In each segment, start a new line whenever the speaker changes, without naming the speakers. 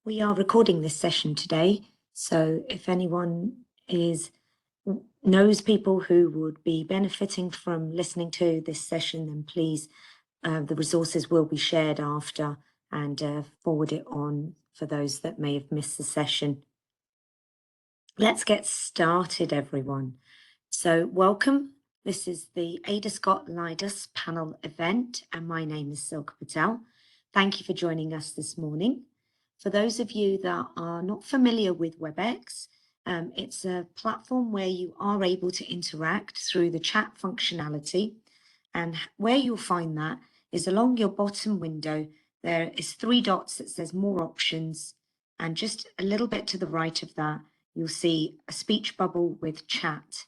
We are recording this session today, so if anyone knows people who would be benefiting from listening to this session, then please, the resources will be shared after and forward it on for those that may have missed the session. Let's get started, everyone. So welcome. This is the Ada Scott Leidos panel event, and my name is Silka Patel. Thank you for joining us this morning. For those of you that are not familiar with WebEx, it's a platform where you are able to interact through the chat functionality. And where you'll find that is along your bottom window, there is 3 dots that says more options. And just a little bit to the right of that, you'll see a speech bubble with chat.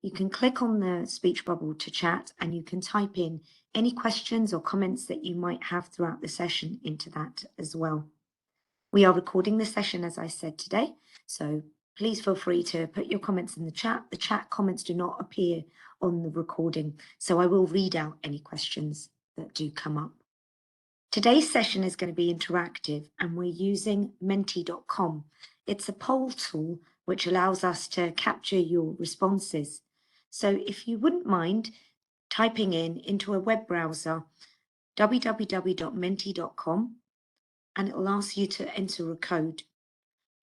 You can click on the speech bubble to chat, and you can type in any questions or comments that you might have throughout the session into that as well. We are recording the session, as I said today, so please feel free to put your comments in the chat. The chat comments do not appear on the recording, so I will read out any questions that do come up. Today's session is going to be interactive, and we're using menti.com. It's a poll tool which allows us to capture your responses. So if you wouldn't mind typing into a web browser, www.menti.com, and it will ask you to enter a code.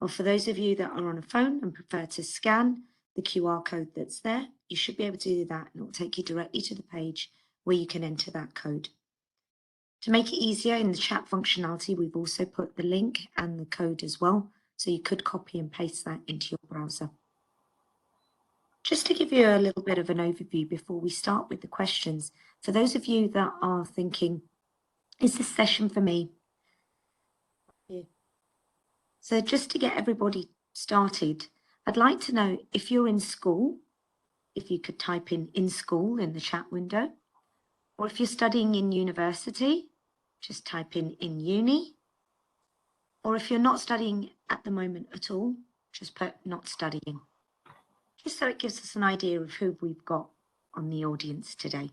Or for those of you that are on a phone and prefer to scan the QR code that's there, you should be able to do that, and it will take you directly to the page where you can enter that code. To make it easier, in the chat functionality, we've also put the link and the code as well, so you could copy and paste that into your browser. Just to give you a little bit of an overview before we start with the questions, for those of you that are thinking, is this session for me? So just to get everybody started, I'd like to know if you're in school, if you could type in school in the chat window, or if you're studying in university, just type in uni, or if you're not studying at the moment at all, just put not studying, just so it gives us an idea of who we've got on the audience today.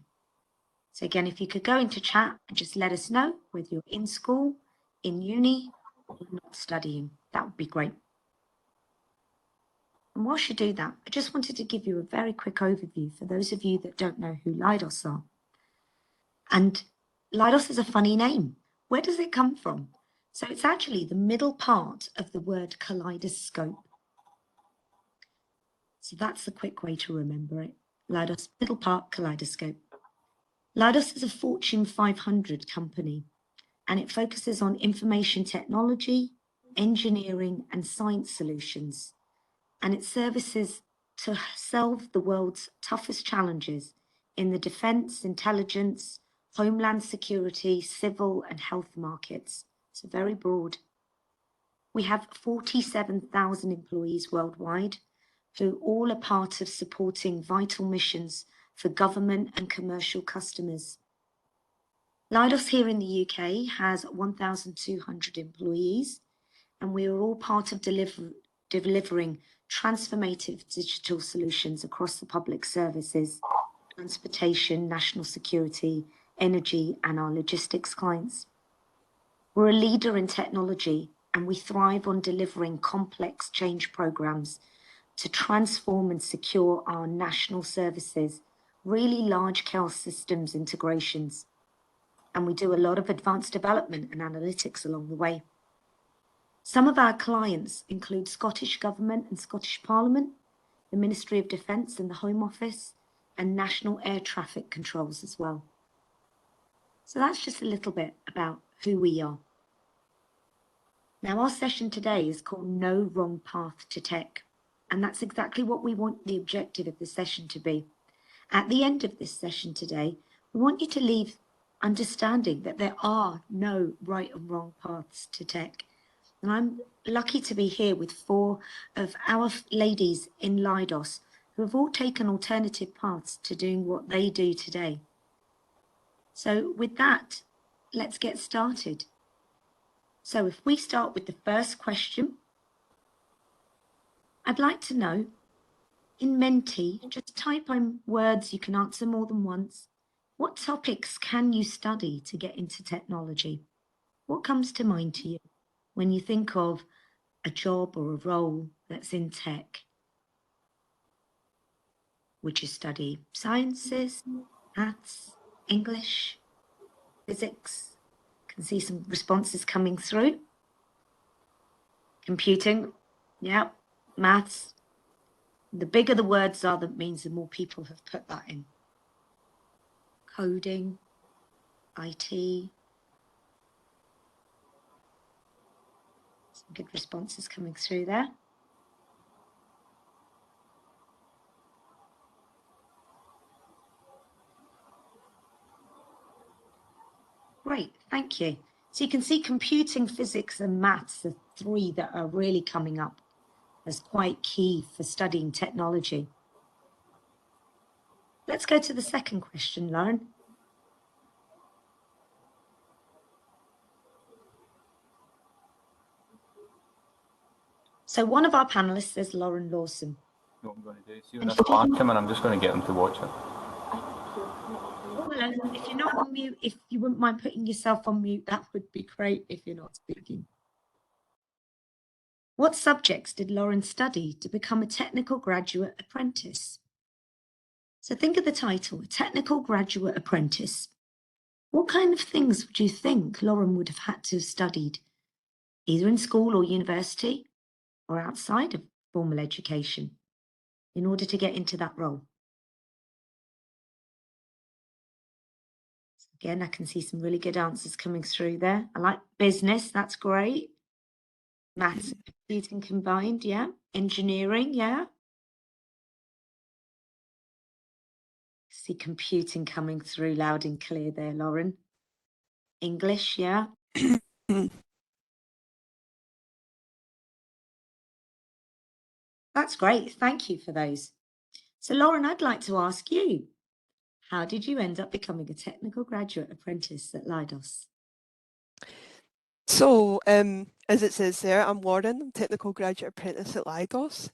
So again, if you could go into chat and just let us know whether you're in school, in uni, or not studying, that would be great. And whilst you do that, I just wanted to give you a very quick overview for those of you that don't know who Leidos are. And Leidos is a funny name. Where does it come from? So it's actually the middle part of the word kaleidoscope. So that's the quick way to remember it. Leidos, middle part, kaleidoscope. Leidos is a Fortune 500 company, and it focuses on information technology, engineering, and science solutions. And it services to solve the world's toughest challenges in the defense, intelligence, homeland security, civil, and health markets. So very broad. We have 47,000 employees worldwide who all are part of supporting vital missions for government and commercial customers. Leidos here in the UK has 1,200 employees, and we are all part of delivering transformative digital solutions across the public services, transportation, national security, energy, and our logistics clients. We're a leader in technology, and we thrive on delivering complex change programs to transform and secure our national services, really large-scale systems integrations. And we do a lot of advanced development and analytics along the way. Some of our clients include Scottish Government and Scottish Parliament, the Ministry of Defence and the Home Office, and National Air Traffic Controls as well. So that's just a little bit about who we are. Now, our session today is called No Wrong Path to Tech, and that's exactly what we want the objective of the session to be. At the end of this session today, we want you to leave understanding that there are no right and wrong paths to tech. And I'm lucky to be here with 4 of our ladies in Leidos who have all taken alternative paths to doing what they do today. So with that, let's get started. So if we start with the first question, I'd like to know, in Menti, just type in words, you can answer more than once. What topics can you study to get into technology? What comes to mind to you? when you think of a job or a role that's in tech, would you study sciences, maths, English, physics? Can see some responses coming through. Computing, yeah, maths. The bigger the words are, that means the more people have put that in. Coding, IT. Some good responses coming through there. Great, thank you. So you can see computing, physics and maths are three that are really coming up as quite key for studying technology. Let's go to the second question, Lauren. So one of our panelists is Lauren Lawson.
What I'm going to do, see when this part come in, I'm just going to get them to watch it.
Oh, hello. If you're not on mute, if you wouldn't mind putting yourself on mute, that would be great if you're not speaking. What subjects did Lauren study to become a technical graduate apprentice? So think of the title, a technical graduate apprentice. What kind of things would you think Lauren would have had to have studied, either in school or university, or outside of formal education, in order to get into that role? So again, I can see some really good answers coming through there. I like business, that's great. Maths and computing combined, yeah. Engineering, yeah. See computing coming through loud and clear there, Lauren. English, yeah. That's great. Thank you for those. So, Lauren, I'd like to ask you, how did you end up becoming a technical graduate apprentice at Leidos?
So, as it says there, I'm Lauren, I'm technical graduate apprentice at Leidos.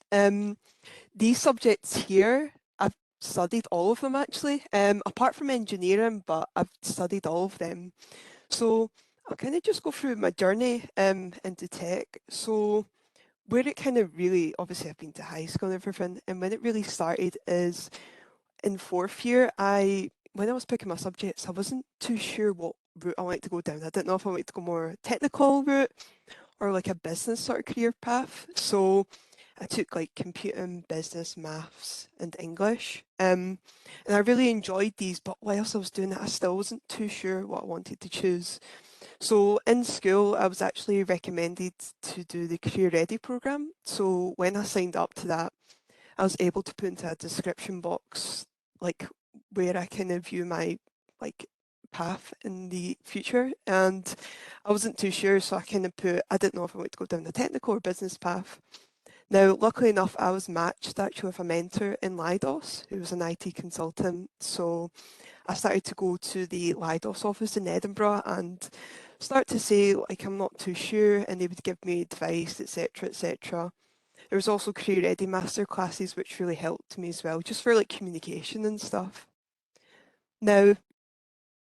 These subjects here, I've studied all of them actually, apart from engineering, but I've studied all of them. So I'll kind of just go through my journey into tech. So where it kind of really, obviously I've been to high school and everything, and when it really started is in fourth year, when I was picking my subjects, I wasn't too sure what route I wanted to go down. I didn't know if I wanted to go more technical route or like a business sort of career path. So I took like computing, business, maths and English. And I really enjoyed these, but whilst I was doing it, I still wasn't too sure what I wanted to choose. So in school, I was actually recommended to do the Career Ready programme. So when I signed up to that, I was able to put into a description box like where I kind of view my like path in the future, and I wasn't too sure, so I kind of put, I didn't know if I wanted to go down the technical or business path. Now, luckily enough, I was matched actually with a mentor in Leidos who was an IT consultant, so I started to go to the Leidos office in Edinburgh and start to say like I'm not too sure, and they would give me advice, etc, etc. There was also Career Ready masterclasses, which really helped me as well, just for like communication and stuff. Now,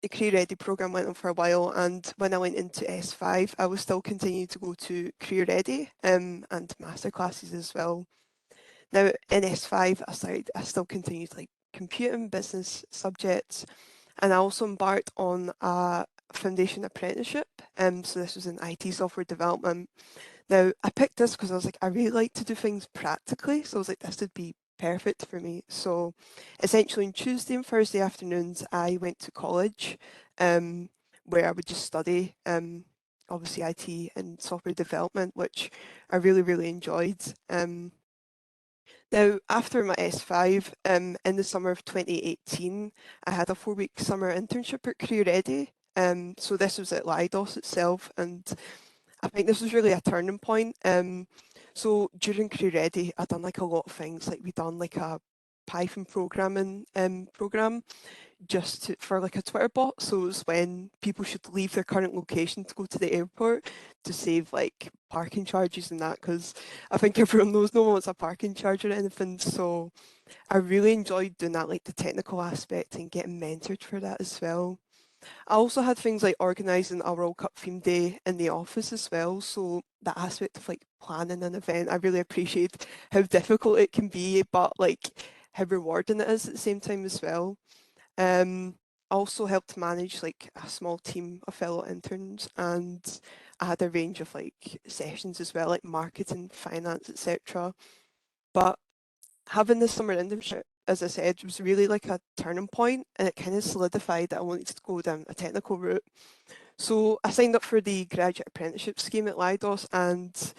the Career Ready programme went on for a while, and when I went into S5, I was still continuing to go to Career Ready and masterclasses as well. Now, in S5, I still continued like computing, business subjects, and I also embarked on a foundation apprenticeship. So this was in IT software development. Now, I picked this because I was like, I really like to do things practically. So I was like, this would be perfect for me. So essentially on Tuesday and Thursday afternoons, I went to college where I would just study obviously IT and software development, which I really, really enjoyed. Now, after my S5, in the summer of 2018, I had a 4-week summer internship at Career Ready. So this was at Leidos itself, and I think this was really a turning point. So during Career Ready, I done like a lot of things. Like we done like a Python programming program for like a Twitter bot. So it was when people should leave their current location to go to the airport to save like parking charges and that, because I think everyone knows no one wants a parking charge or anything. So I really enjoyed doing that, like the technical aspect and getting mentored for that as well. I also had things like organising a World Cup theme day in the office as well. So that aspect of like planning an event, I really appreciate how difficult it can be, but like how rewarding it is at the same time as well. I also helped manage like a small team of fellow interns, and I had a range of like sessions as well, like marketing, finance, etc. But having this summer internship, as I said, was really like a turning point, and it kind of solidified that I wanted to go down a technical route. So I signed up for the graduate apprenticeship scheme at Leidos, and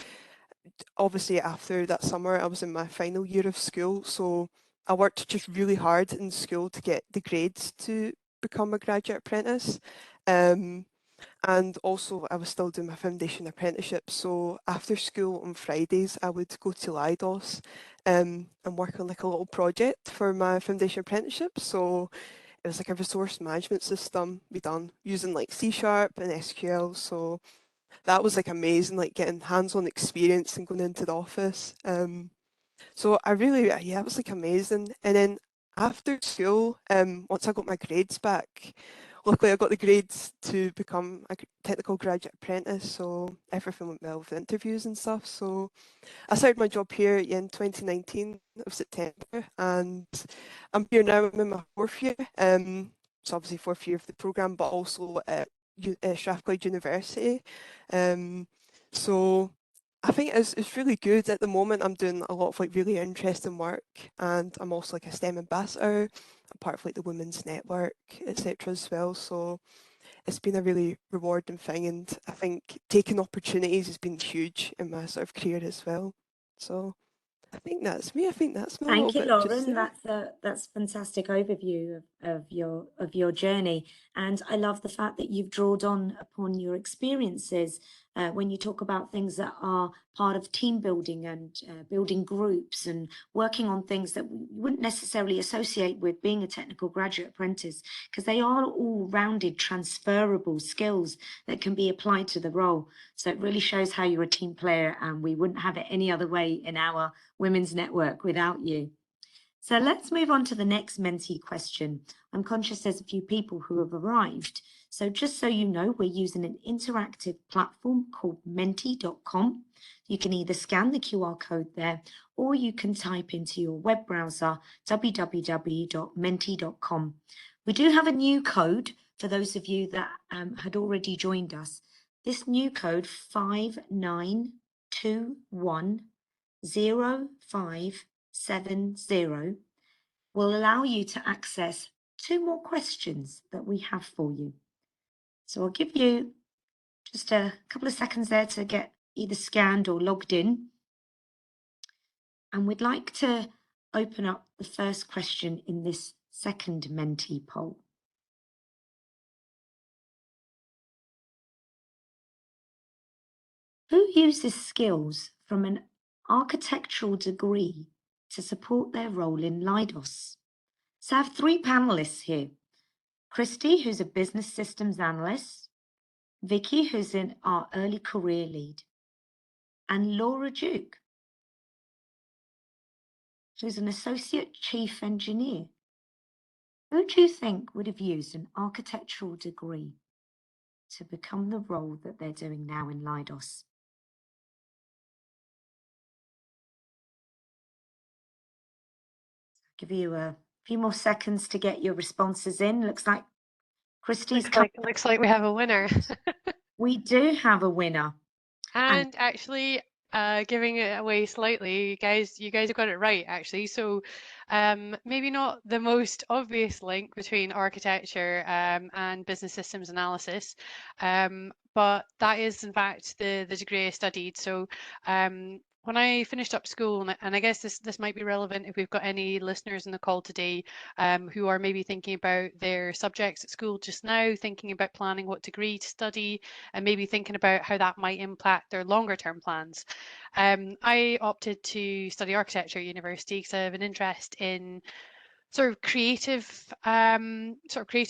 obviously after that summer I was in my final year of school, so I worked just really hard in school to get the grades to become a graduate apprentice. And also I was still doing my foundation apprenticeship, so after school on Fridays I would go to Leidos and work on like a little project for my foundation apprenticeship. So it was like a resource management system we done using like C# and SQL. So that was like amazing, like getting hands-on experience and going into the office. So I really, yeah, it was like amazing. And then after school, once I got my grades back, luckily I got the grades to become a technical graduate apprentice. So everything went well with interviews and stuff. So I started my job here in 2019 of September, and I'm here now. I'm in my fourth year. So obviously fourth year of the program, but also at Strathclyde University. So I think it's really good at the moment. I'm doing a lot of like really interesting work, and I'm also like a STEM ambassador. I'm part of like the Women's Network, etc. as well. So it's been a really rewarding thing, and I think taking opportunities has been huge in my sort of career as well. So I think that's me. I think that's my little
Thank you,
bit just
Lauren.
there.
That's a fantastic overview of your journey, and I love the fact that you've drawn on upon your experiences when you talk about things that are part of team building and building groups and working on things that we wouldn't necessarily associate with being a technical graduate apprentice, because they are all rounded, transferable skills that can be applied to the role. So it really shows how you're a team player, and we wouldn't have it any other way in our Women's Network without you. So let's move on to the next mentee question. I'm conscious there's a few people who have arrived. So just so you know, we're using an interactive platform called menti.com. You can either scan the QR code there, or you can type into your web browser www.menti.com. We do have a new code for those of you that had already joined us. This new code 59210570 will allow you to access 2 more questions that we have for you. So I'll give you just a couple of seconds there to get either scanned or logged in. And we'd like to open up the first question in this second mentee poll. Who uses skills from an architectural degree to support their role in Leidos? So I have 3 panelists here. Christy, who's a business systems analyst, Vicky, who's in our early career lead, and Laura Duke, who's an associate chief engineer. Who do you think would have used an architectural degree to become the role that they're doing now in Leidos? I'll give you a few more seconds to get your responses in. Looks like Christy's
looks like we have a winner.
We do have a winner.
And actually, giving it away slightly, you guys have got it right, actually. So maybe not the most obvious link between architecture and business systems analysis, but that is in fact the degree I studied. So when I finished up school, and I guess this might be relevant if we've got any listeners in the call today who are maybe thinking about their subjects at school just now, thinking about planning what degree to study, and maybe thinking about how that might impact their longer term plans. I opted to study architecture at university because I have an interest in sort of creative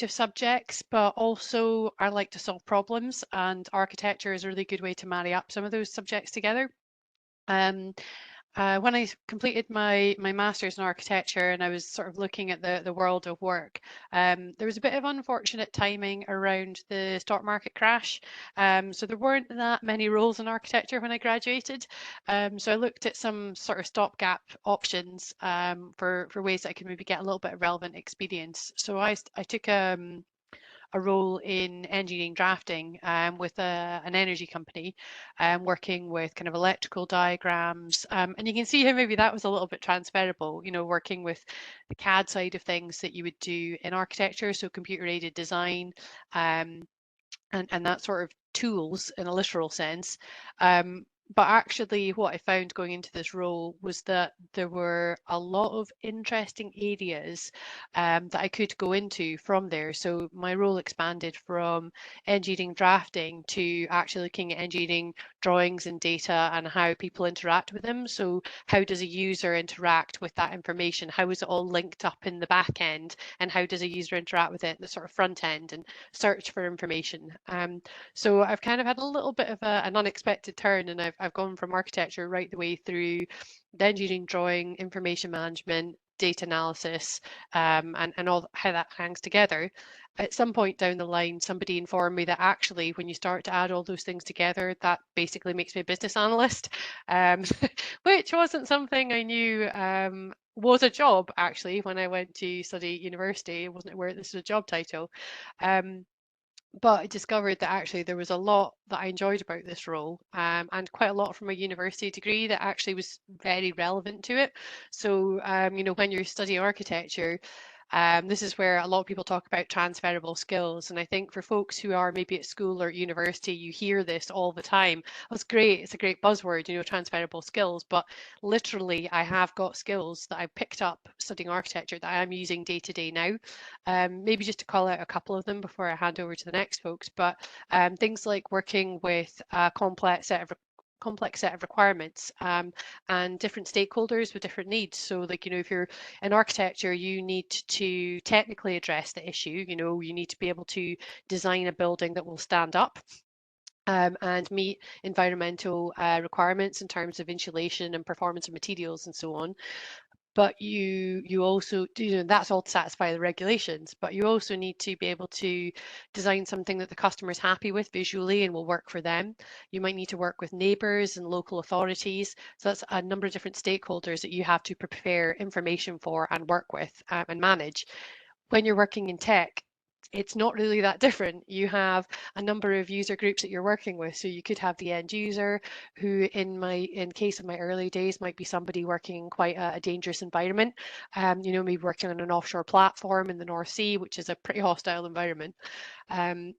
subjects, but also I like to solve problems, and architecture is a really good way to marry up some of those subjects together. when I completed my master's in architecture and I was sort of looking at the world of work, there was a bit of unfortunate timing around the stock market crash. So there weren't that many roles in architecture when I graduated. So I looked at some sort of stopgap options for ways that I could maybe get a little bit of relevant experience. So I took a role in engineering drafting with an energy company, working with kind of electrical diagrams. And you can see how maybe that was a little bit transferable, you know, working with the CAD side of things that you would do in architecture, so computer aided design, um, and that sort of tools in a literal sense. But actually, what I found going into this role was that there were a lot of interesting areas that I could go into from there. So my role expanded from engineering drafting to actually looking at engineering drawings and data and how people interact with them. So how does a user interact with that information? How is it all linked up in the back end? And how does a user interact with it in the sort of front end and search for information? So I've kind of had a little bit of an unexpected turn, and I've gone from architecture right the way through the engineering drawing, information management, data analysis, and all how that hangs together. At some point down the line, somebody informed me that actually, when you start to add all those things together, that basically makes me a business analyst, which wasn't something I knew was a job actually when I went to study at university. It wasn't aware this was a job title. But I discovered that actually there was a lot that I enjoyed about this role, and quite a lot from a university degree that actually was very relevant to it. So, you know, when you're studying architecture, this is where a lot of people talk about transferable skills. And I think for folks who are maybe at school or at university, you hear this all the time. Oh, it's great. It's a great buzzword, you know, transferable skills. But literally, I have got skills that I picked up studying architecture that I am using day to day now. Maybe just to call out a couple of them before I hand over to the next folks, but things like working with a complex set of requirements, and different stakeholders with different needs. So like, you know, if you're in architecture, you need to technically address the issue. You know, you need to be able to design a building that will stand up, and meet environmental requirements in terms of insulation and performance of materials and so on. But you also, you know, that's all to satisfy the regulations, but you also need to be able to design something that the customer is happy with visually and will work for them. You might need to work with neighbours and local authorities. So that's a number of different stakeholders that you have to prepare information for and work with, and manage. When you're working in tech, it's not really that different. You have a number of user groups that you're working with. So you could have the end user, who in case of my early days might be somebody working in quite a dangerous environment. You know, maybe working on an offshore platform in the North Sea, which is a pretty hostile environment. And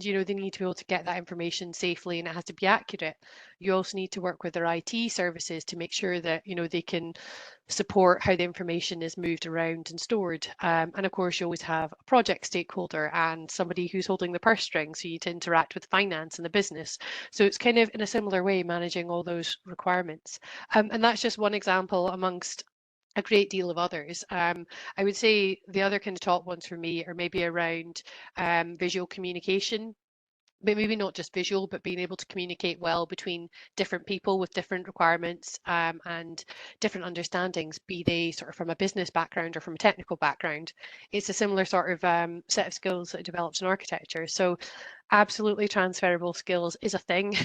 you know, they need to be able to get that information safely, and it has to be accurate. You also need to work with their IT services to make sure that, you know, they can support how the information is moved around and stored. And of course, you always have a project stakeholder and somebody who's holding the purse strings, so you need to interact with finance and the business. So it's kind of in a similar way managing all those requirements. And that's just one example amongst a great deal of others. I would say the other kind of top ones for me are maybe around visual communication, but maybe not just visual, but being able to communicate well between different people with different requirements, and different understandings, be they sort of from a business background or from a technical background. It's a similar sort of set of skills that develops in architecture. So absolutely transferable skills is a thing.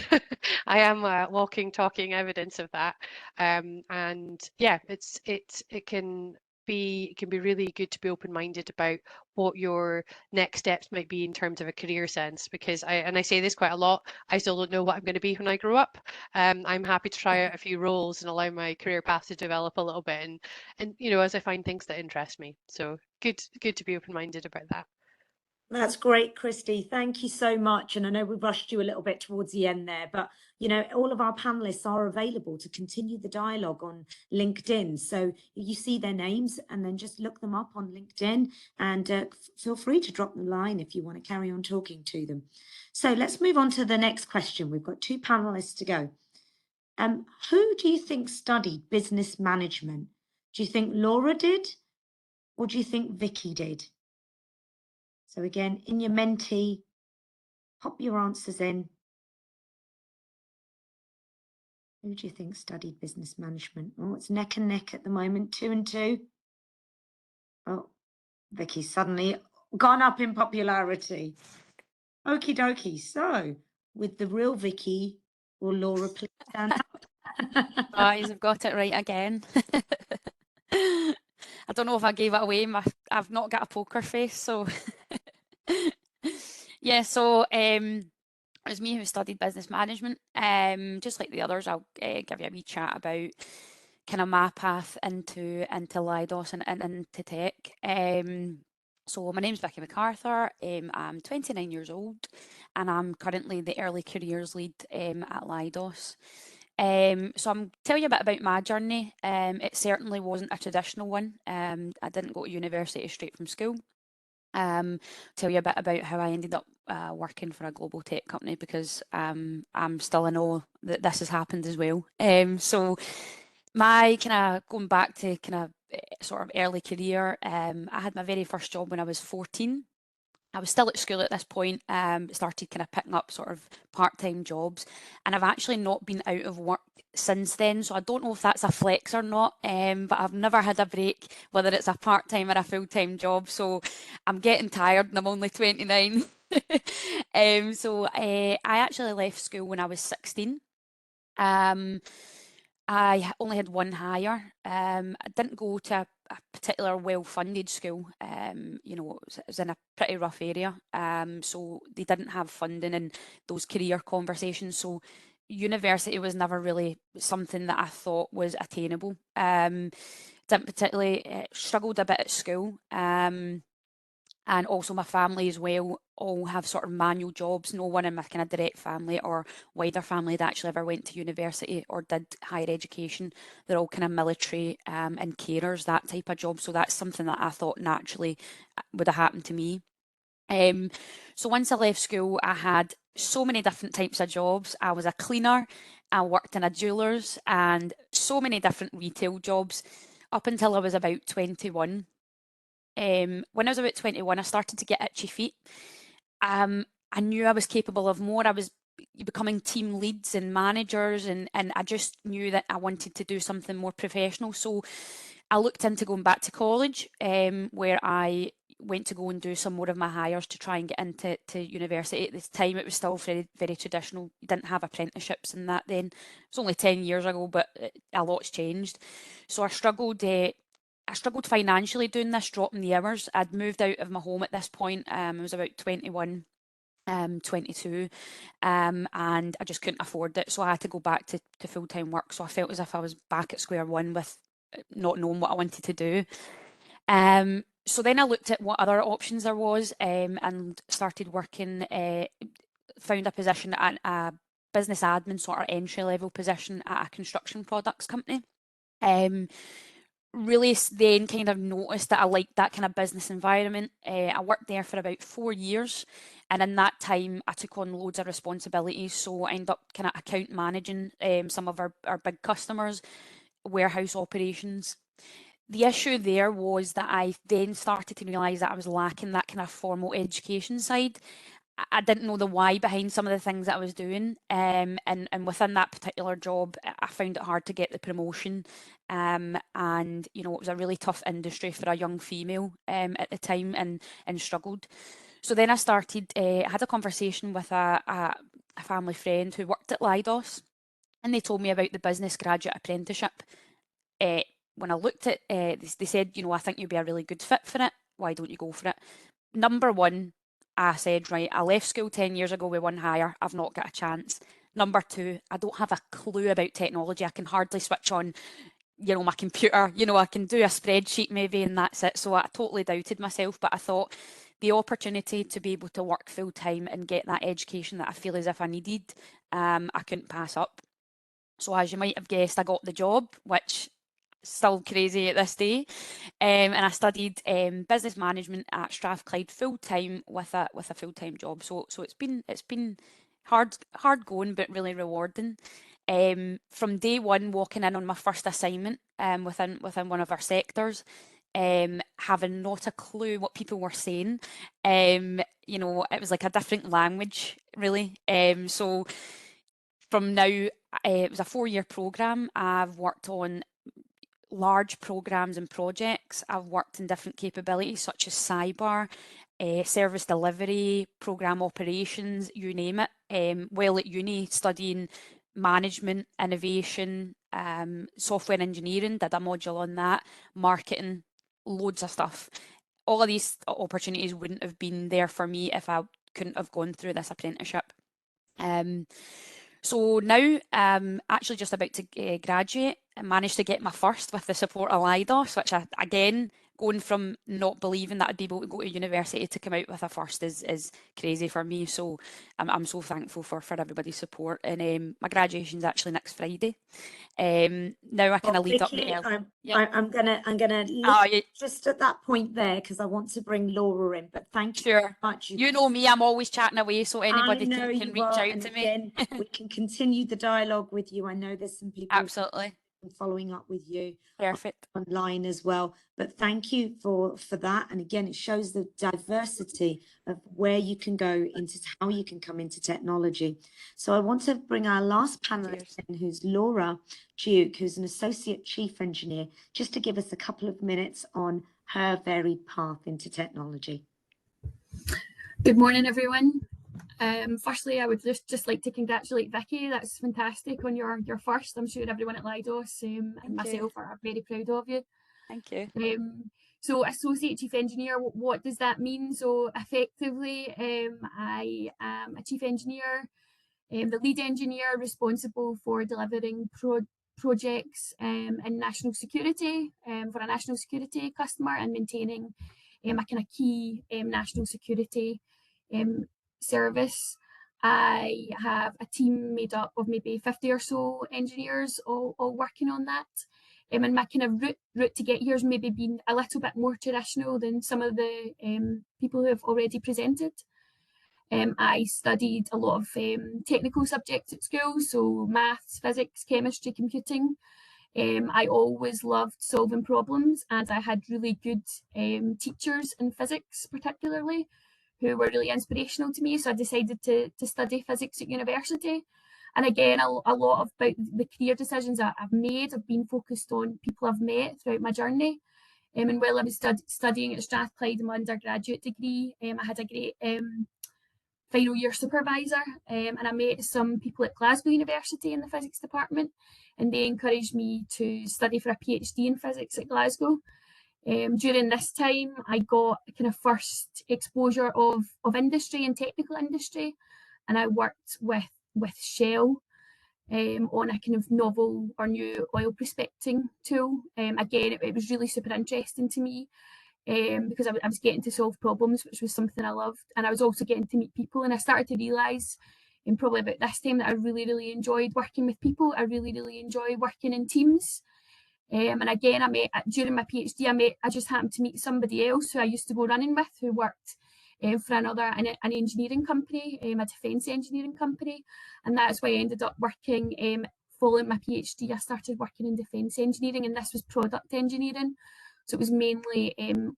I am walking, talking evidence of that. And yeah, it can be really good to be open-minded about what your next steps might be in terms of a career sense, because I say this quite a lot, I still don't know what I'm going to be when I grow up. I'm happy to try out a few roles and allow my career path to develop a little bit, and you know, as I find things that interest me. So good to be open-minded about that.
That's great, Christy. Thank you so much. And I know we rushed you a little bit towards the end there, but you know, all of our panelists are available to continue the dialogue on LinkedIn. So you see their names and then just look them up on LinkedIn, and feel free to drop them a line if you want to carry on talking to them. So let's move on to the next question. We've got 2 panelists to go. Who do you think studied business management? Do you think Laura did, or do you think Vicky did? So again, in your Menti, pop your answers in. Who do you think studied business management? Oh, it's neck and neck at the moment, 2 and 2. Oh, Vicky's suddenly gone up in popularity. Okie dokie. So, with the real Vicky, will Laura please stand up?
Guys, I've got it right again. I don't know if I gave it away. I've not got a poker face, so yeah. So it was me who studied business management. Just like the others, I'll give you a wee chat about kind of my path into Leidos and into tech. So my name's Vicky MacArthur. I'm 29 years old, and I'm currently the early careers lead at Leidos. So I'm tell you a bit about my journey. It certainly wasn't a traditional one. I didn't go to university straight from school. Tell you a bit about how I ended up working for a global tech company, because I'm still in awe that this has happened as well. So my kind of going back to kind of sort of early career, I had my very first job when I was 14. I was still at school at this point, started kind of picking up sort of part-time jobs, and I've actually not been out of work since then. So I don't know if that's a flex or not, but I've never had a break, whether it's a part-time or a full-time job. So I'm getting tired and I'm only 29. So I actually left school when I was 16. I only had one hire. I didn't go to a particular well-funded school. It was in a pretty rough area. So they didn't have funding and those career conversations. So university was never really something that I thought was attainable. Didn't particularly struggled a bit at school. And also my family as well all have sort of manual jobs. No one in my kind of direct family or wider family that actually ever went to university or did higher education. They're all kind of military and carers, that type of job. So that's something that I thought naturally would have happened to me. So once I left school, I had so many different types of jobs. I was a cleaner, I worked in a jeweller's, and so many different retail jobs up until I was about 21. When I was about 21, I started to get itchy feet. I knew I was capable of more. I was becoming team leads and managers, and I just knew that I wanted to do something more professional. So I looked into going back to college, where I went to go and do some more of my hires to try and get into university. At this time, it was still very, very traditional. You didn't have apprenticeships and that then. It was only 10 years ago, but a lot's changed. So I struggled financially doing this, dropping the hours. I'd moved out of my home at this point. I was about 21, 22, and I just couldn't afford it. So I had to go back to full-time work. So I felt as if I was back at square one with not knowing what I wanted to do. So then I looked at what other options there was, and started working, found a position at a business admin sort of entry-level position at a construction products company. Really then kind of noticed that I liked that kind of business environment. I worked there for about 4 years, and in that time I took on loads of responsibilities. So I ended up kind of account managing some of our big customers, warehouse operations. The issue there was that I then started to realise that I was lacking that kind of formal education side. I didn't know the why behind some of the things that I was doing, and within that particular job, I found it hard to get the promotion, and it was a really tough industry for a young female at the time, and struggled. So then I started. I had a conversation with a family friend who worked at Leidos, and they told me about the business graduate apprenticeship. When I looked at, they said, I think you'd be a really good fit for it. Why don't you go for it? Number one, I said, right, I left school 10 years ago with one hire. I've not got a chance. Number two, I don't have a clue about technology. I can hardly switch on, my computer. I can do a spreadsheet maybe and that's it. So I totally doubted myself, but I thought the opportunity to be able to work full time and get that education that I feel as if I needed, I couldn't pass up. So as you might have guessed, I got the job, which still crazy at this day, and I studied business management at Strathclyde full time with a full time job. So it's been hard going, but really rewarding. From day one, walking in on my first assignment within one of our sectors, having not a clue what people were saying, it was like a different language, really. So from now, it was a 4-year programme. I've worked on large programmes and projects. I've worked in different capabilities such as cyber, service delivery, programme operations, you name it. While at uni studying management, innovation, software engineering, did a module on that, marketing, loads of stuff. All of these opportunities wouldn't have been there for me if I couldn't have gone through this apprenticeship. So now I'm actually just about to graduate. I managed to get my first with the support of Leidos, which again, going from not believing that I'd be able to go to university to come out with a first is crazy for me. So I'm so thankful for everybody's support. And my graduation's actually next Friday. Now I kind of lead up the early.
I'm gonna leave just at that point there because I want to bring Laura in. But thank you very much.
You know me, I'm always chatting away, so anybody can reach out to me.
Again, we can continue the dialogue with you. I know there's some people
absolutely
following up with you
perfect
online as well, but thank you for that. And again, it shows the diversity of where you can go into, how you can come into technology. So I want to bring our last panelist in, who's Laura Duke, who's an associate chief engineer, just to give us a couple of minutes on her varied path into technology.
Good morning, everyone. Firstly, I would just like to congratulate Vicky. That's fantastic on your first. I'm sure everyone at Leidos and myself are very proud of you.
Thank you.
So Associate Chief Engineer, what does that mean? So effectively, I am a Chief Engineer, the lead engineer responsible for delivering projects in national security for a national security customer and maintaining a kind of key national security service. I have a team made up of maybe 50 or so engineers all working on that. And my kind of route to get here has maybe been a little bit more traditional than some of the people who have already presented. I studied a lot of technical subjects at school, so maths, physics, chemistry, computing. I always loved solving problems, and I had really good teachers in physics particularly, who were really inspirational to me. So I decided to study physics at university. And again, a lot about the career decisions that I've made have been focused on people I've met throughout my journey. And while I was studying at Strathclyde in my undergraduate degree, I had a great final year supervisor, and I met some people at Glasgow University in the physics department, and they encouraged me to study for a PhD in physics at Glasgow. During this time, I got kind of first exposure of industry and technical industry, and I worked with Shell on a kind of novel or new oil prospecting tool. Again, it was really super interesting to me because I was getting to solve problems, which was something I loved, and I was also getting to meet people, and I started to realise probably about this time that I really enjoyed working with people. I really enjoy working in teams. And again, during my PhD, I just happened to meet somebody else who I used to go running with, who worked for an engineering company, a defence engineering company, and that's why I ended up working. Following my PhD, I started working in defence engineering, and this was product engineering. So it was mainly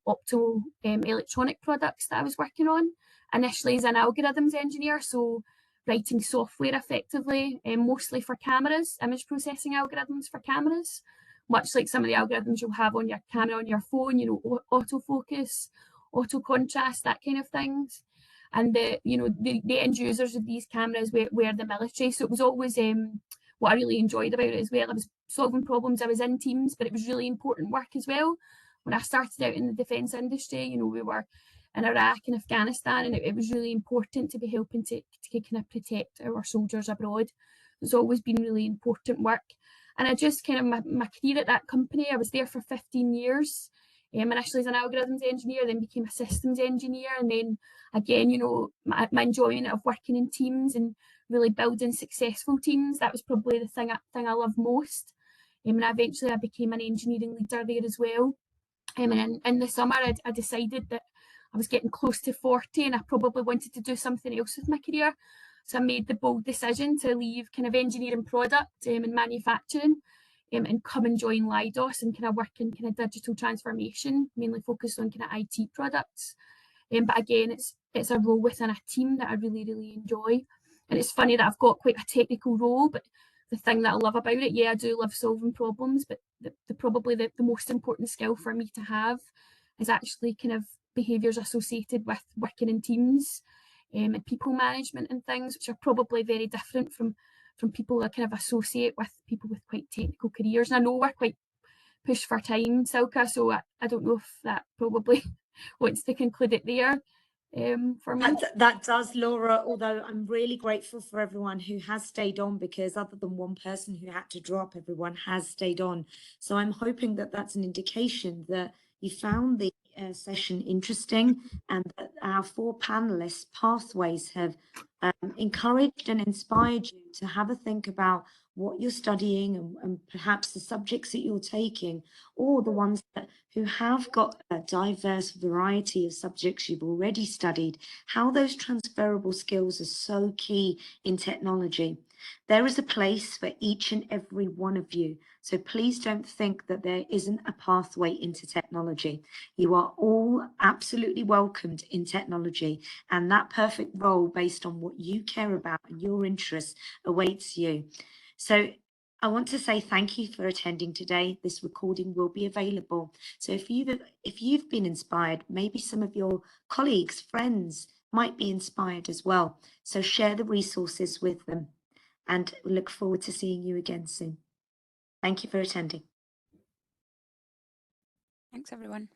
optical electronic products that I was working on. Initially as an algorithms engineer, so writing software effectively, mostly for cameras, image processing algorithms for cameras, much like some of the algorithms you'll have on your camera on your phone, you know, autofocus, auto contrast, that kind of things. And the end users of these cameras were the military. So it was always what I really enjoyed about it as well. I was solving problems, I was in teams, but it was really important work as well. When I started out in the defence industry, you know, we were in Iraq and Afghanistan, and it was really important to be helping to kind of protect our soldiers abroad. It's always been really important work. And I just kind of, my career at that company, I was there for 15 years. Initially as an algorithms engineer, then became a systems engineer. And then again, you know, my enjoyment of working in teams and really building successful teams, that was probably the thing I love most. And eventually I became an engineering leader there as well. And in the summer, I decided that I was getting close to 40 and I probably wanted to do something else with my career. So I made the bold decision to leave kind of engineering product and manufacturing and come and join Leidos and kind of work in kind of digital transformation, mainly focused on kind of IT products. But again, it's a role within a team that I really enjoy. And it's funny that I've got quite a technical role, but the thing that I love about it. Yeah, I do love solving problems, but probably the most important skill for me to have is actually kind of behaviours associated with working in teams and people management and things, which are probably very different from people that kind of associate with people with quite technical careers. And I know we're quite pushed for time, Silke, so I don't know if that probably wants to conclude it there. For me.
That does, Laura, although I'm really grateful for everyone who has stayed on, because other than one person who had to drop, everyone has stayed on. So I'm hoping that that's an indication that you found the session interesting, and that our 4 panelists' pathways have encouraged and inspired you to have a think about what you're studying, and perhaps the subjects that you're taking, or the ones who have got a diverse variety of subjects you've already studied, how those transferable skills are so key in technology. There is a place for each and every one of you. So please don't think that there isn't a pathway into technology. You are all absolutely welcomed in technology, and that perfect role based on what you care about and your interests awaits you. So I want to say thank you for attending today. This recording will be available. So if you've been inspired, maybe some of your colleagues, friends might be inspired as well. So share the resources with them, and we look forward to seeing you again soon. Thank you for attending.
Thanks, everyone.